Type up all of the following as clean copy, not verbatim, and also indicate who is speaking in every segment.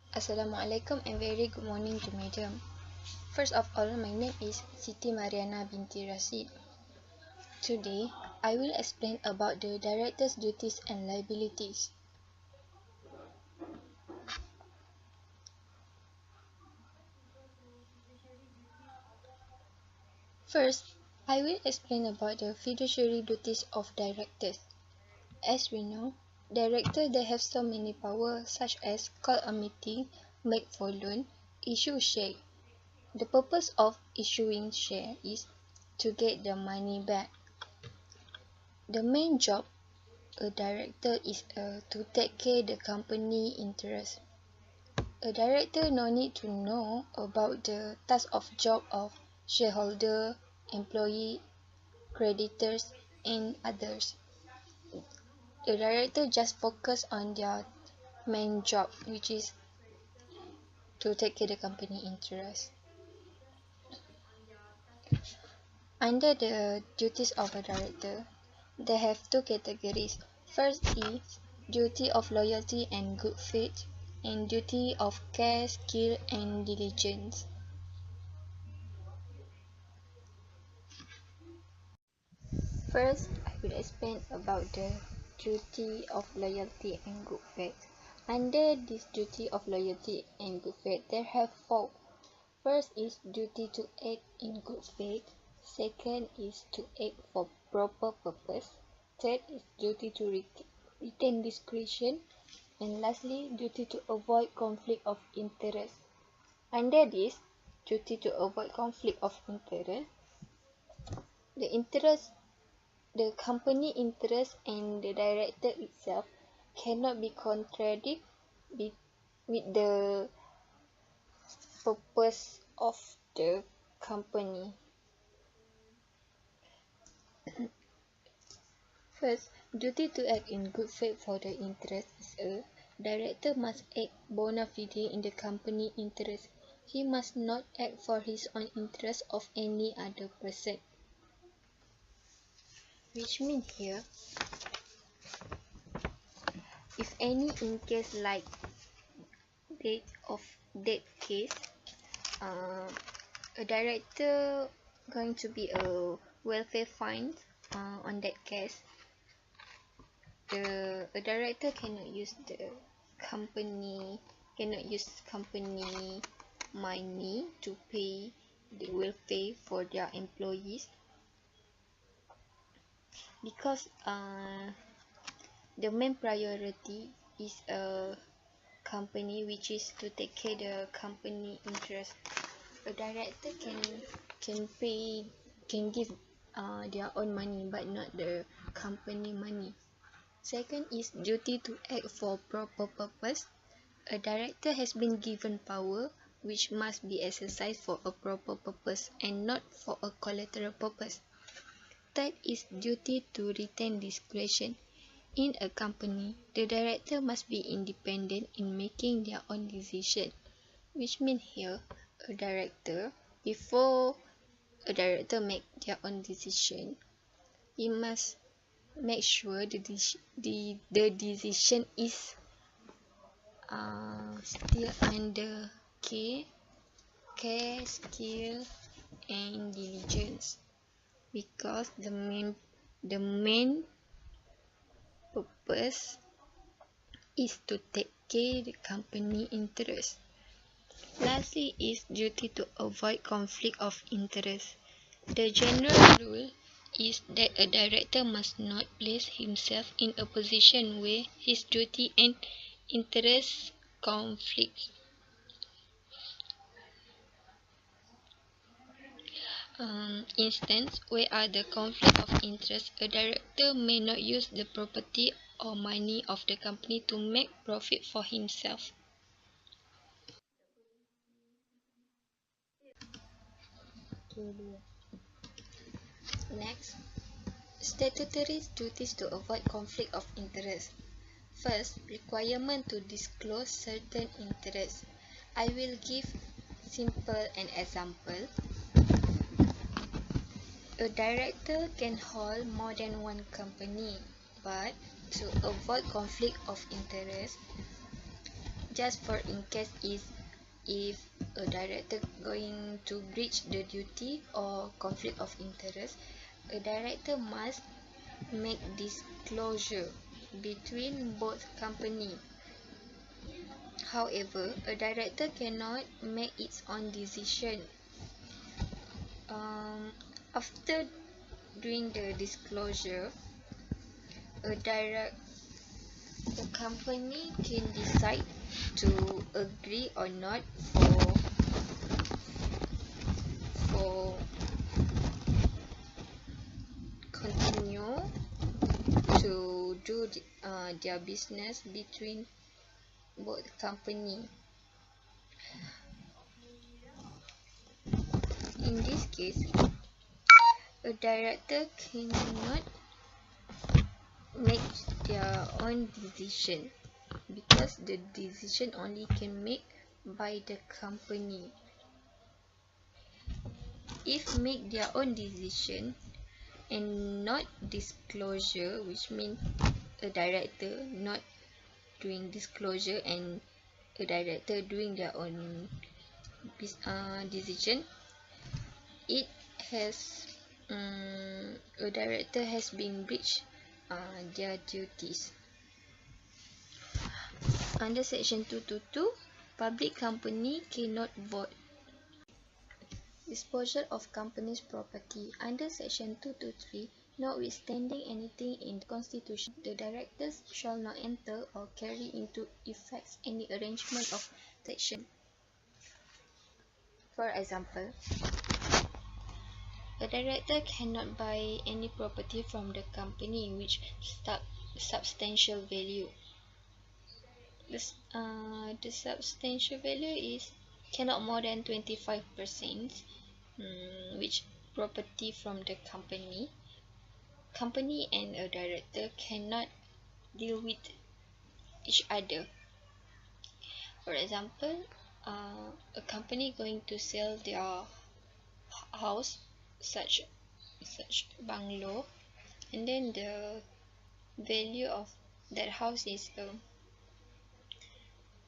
Speaker 1: Assalamualaikum and very good morning to Madam. First of all, my name is Siti Mariana binti Rashid. Today, I will explain about the director's duties and liabilities. First, I will explain about the fiduciary duties of directors. As we know, directors they have so many powers such as call a meeting, make for loan, issue share. The purpose of issuing share is to get the money back. The main job a director is to take care the company interest. A director no need to know about the task of job of shareholder, employee, creditors and others. The director just focus on their main job, which is to take care the company interest. Under the duties of a director, they have two categories. First is duty of loyalty and good faith, and duty of care, skill, and diligence. First, I will explain about the duty of loyalty and good faith. Under this duty of loyalty and good faith, there have four. First is duty to act in good faith. Second is to act for proper purpose. Third is duty to retain discretion. And lastly, duty to avoid conflict of interest. Under this duty to avoid conflict of interest, the company interest and the director itself cannot be contradict with the purpose of the company. First, duty to act in good faith for the interest is a director must act bona fide in the company interest. He must not act for his own interest of any other person. Which means here, if any in case like death case, a director going to be a welfare fine on that case. A director cannot use company money to pay the welfare for their employees, because the main priority is a company which is to take care the company interest. A director can give their own money but not the company money. Second is duty to act for proper purpose. A director has been given power which must be exercised for a proper purpose and not for a collateral purpose. Third is duty to retain discretion. In a company, the director must be independent in making their own decision, which means here before a director make their own decision, he must make sure the decision is still under care, skill and diligence, because the main purpose is to take care the company interest. Lastly is duty to avoid conflict of interest. The general rule is that a director must not place himself in a position where his duty and interest conflict. Instance where are the conflict of interest, a director may not use the property or money of the company to make profit for himself. Next, statutory duties to avoid conflict of interest. First, requirement to disclose certain interests. I will give simple an example. A director can hold more than one company, but to avoid conflict of interest, just for in case is if a director going to breach the duty or conflict of interest, a director must make disclosure between both company. However, a director cannot make its own decision. After doing the disclosure, the company can decide to agree or not for continue to do their business between both company. In this case, a director cannot make their own decision because the decision only can make by the company. If make their own decision and not disclosure, which means a director not doing disclosure and a director doing their own decision, it has a director has been breached their duties. Under section 222, public company cannot vote. Disposal of company's property. Under section 223, notwithstanding anything in the constitution, the directors shall not enter or carry into effect any arrangement of section. For example, a director cannot buy any property from the company which substantial value. The substantial value is cannot more than 25%, which property from the company. Company and a director cannot deal with each other. For example, a company going to sell their house, such bungalow, and then the value of that house is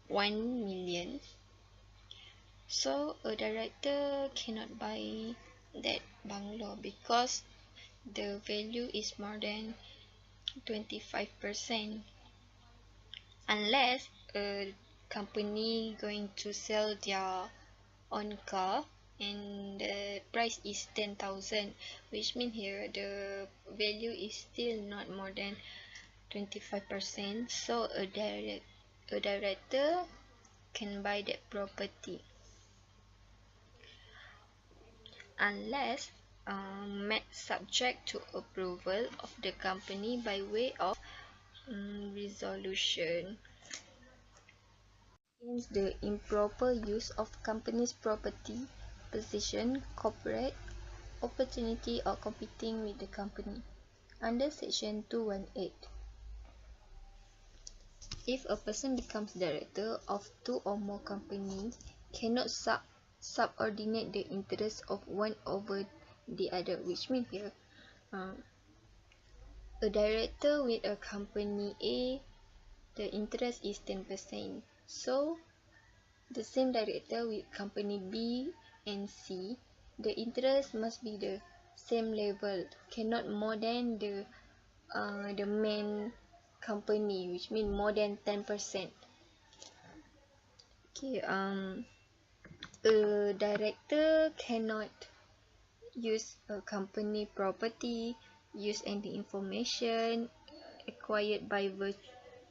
Speaker 1: 1 million. So a director cannot buy that bungalow because the value is more than 25%, unless a company going to sell their own car and the price is 10,000, which means here the value is still not more than 25%. So a director can buy that property unless made subject to approval of the company by way of resolution. Against the improper use of company's property, position, corporate opportunity or competing with the company. Under section 218, if a person becomes director of two or more companies, cannot subordinate the interest of one over the other, which means here a director with a company A, the interest is 10%. So the same director with company B and C, the interest must be the same level, cannot more than the main company, which means more than 10%. Okay, a director cannot use a company property, use any information acquired by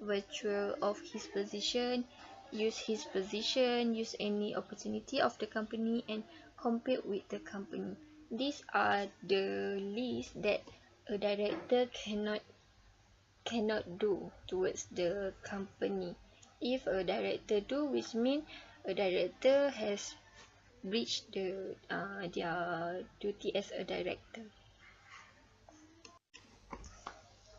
Speaker 1: virtue of his position, use any opportunity of the company, and compete with the company. These are the list that a director cannot do towards the company. If a director do, which means a director has breached their duty as a director.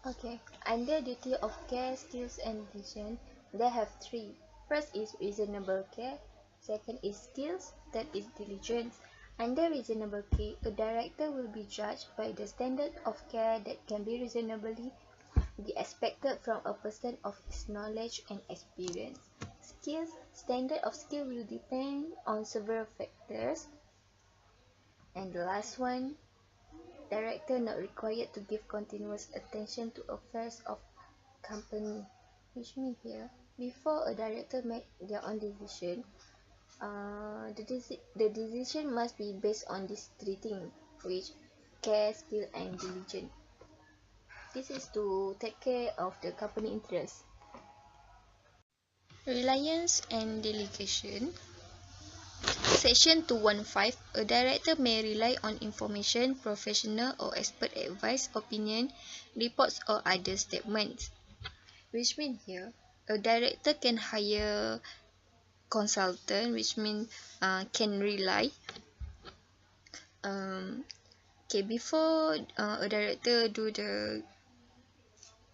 Speaker 1: Okay, under duty of care, skills and vision, they have three. First is reasonable care, second is skills, third is diligence. Under reasonable care, a director will be judged by the standard of care that can be reasonably be expected from a person of his knowledge and experience. Standard of skill will depend on several factors. And the last one, director not required to give continuous attention to affairs of company. Which means here, before a director make their own decision, the decision must be based on these three things, which care, skill, and diligence. This is to take care of the company interest. Reliance and delegation. Section 215. A director may rely on information, professional or expert advice, opinion, reports or other statements. Which means here, a director can hire consultant, which means can rely. Before a director do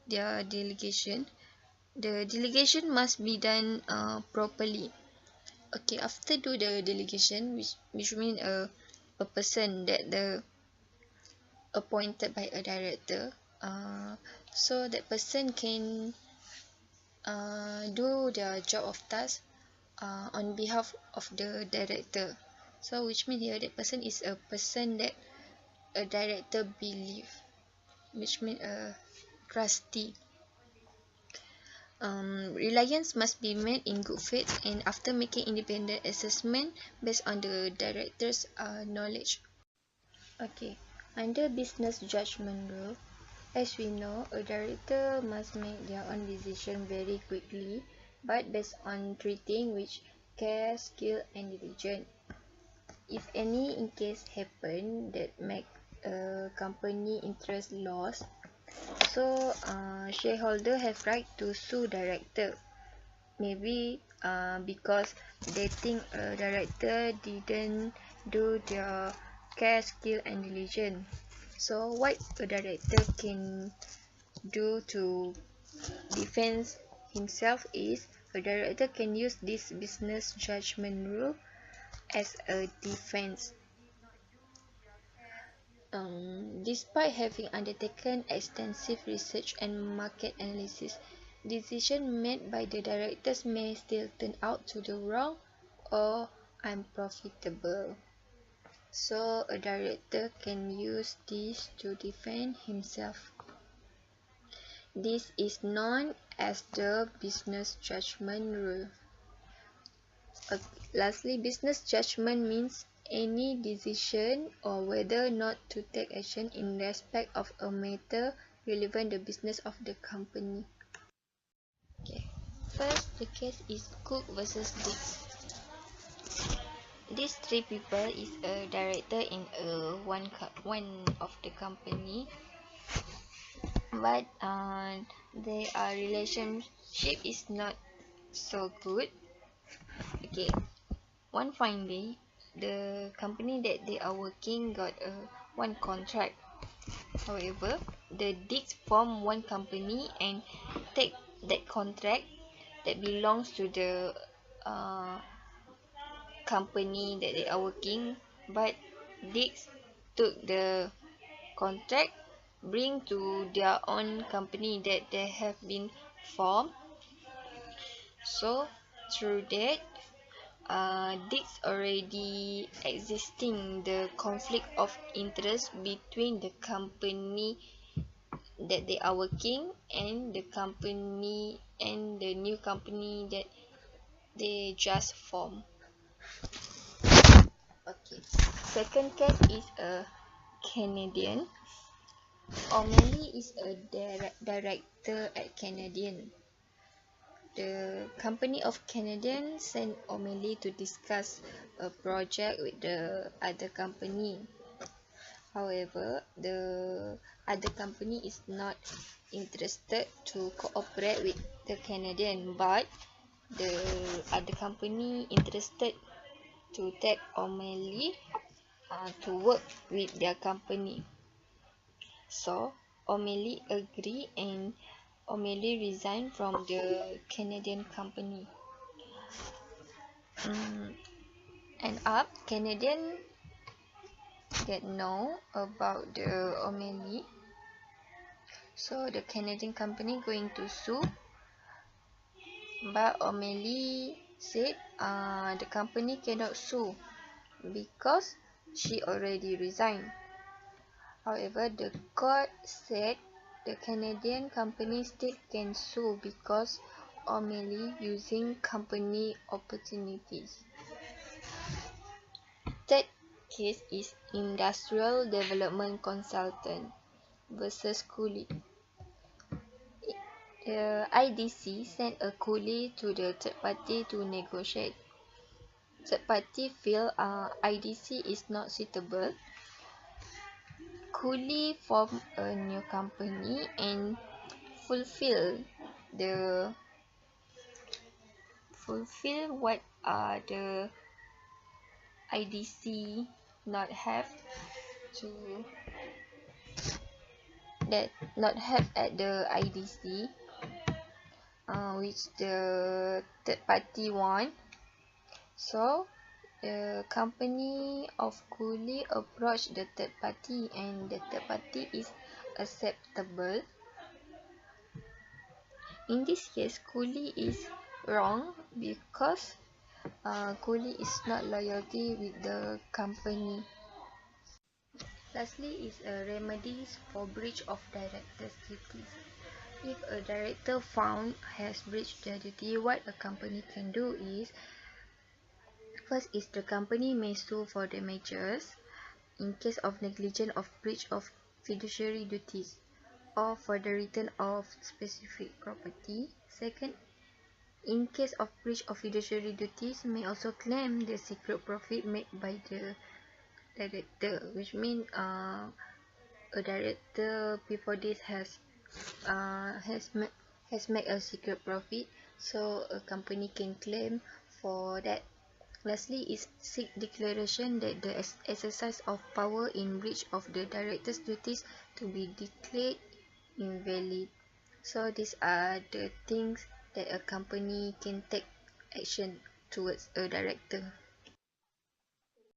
Speaker 1: their delegation, the delegation must be done properly. After do the delegation, which means a person that the appointed by a director, so that person can do their job of task on behalf of the director. So which means here that person is a person that a director believe, which means a trustee. Reliance must be made in good faith and after making independent assessment based on the director's knowledge. Under business judgment rule, as we know, a director must make their own decision very quickly, but based on three things, which care, skill, and diligence. If any in case happen that make a company interest loss, so shareholder have right to sue director. Maybe because they think a director didn't do their care, skill, and diligence. So what a director can do to defend himself is a director can use this business judgment rule as a defense. Despite having undertaken extensive research and market analysis, decisions made by the directors may still turn out to be wrong or unprofitable. So a director can use this to defend himself. This is known as the business judgment rule. Lastly, business judgment means any decision or whether not to take action in respect of a matter relevant to the business of the company. First, the case is Cook versus Dix. These three people is a director in one of the company, but their relationship is not so good. One fine day, the company that they are working got one contract. However, the Dix form one company and take that contract that belongs to the company that they are working, but Dix took the contract, bring to their own company that they have been formed. So through that, Dix already existing the conflict of interest between the company that they are working and the company and the new company that they just formed. Second case is a Canadian. O'Malley is a director at Canadian. The company of Canadian sent O'Malley to discuss a project with the other company. However, the other company is not interested to cooperate with the Canadian, but the other company interested to take O'Malley to work with their company. So O'Malley agreed and O'Malley resigned from the Canadian company. And Canadian get know about the O'Malley, so the Canadian company going to sue But O'Malley said the company cannot sue because she already resigned. However, the court said the Canadian company still can sue because O'Malley using company opportunities. Third case is Industrial Development Consultant versus Cooley. The IDC sent a Cooley to the third party to negotiate. Third party feel IDC is not suitable. Cooley formed a new company and fulfill the what the IDC not have to not have at the IDC, which the third party want. So the company of Cooley approached the third party and the third party is acceptable. In this case, Cooley is wrong because Cooley is not loyalty with the company. Lastly is remedies for breach of director's duties. If a director found has breached their duty, what a company can do is, first is the company may sue for damages in case of negligence of breach of fiduciary duties or for the return of specific property. Second, in case of breach of fiduciary duties, may also claim the secret profit made by the director, which means a director before this has made a secret profit, so a company can claim for that. Lastly is seek declaration that the exercise of power in breach of the director's duties to be declared invalid. So these are the things that a company can take action towards a director.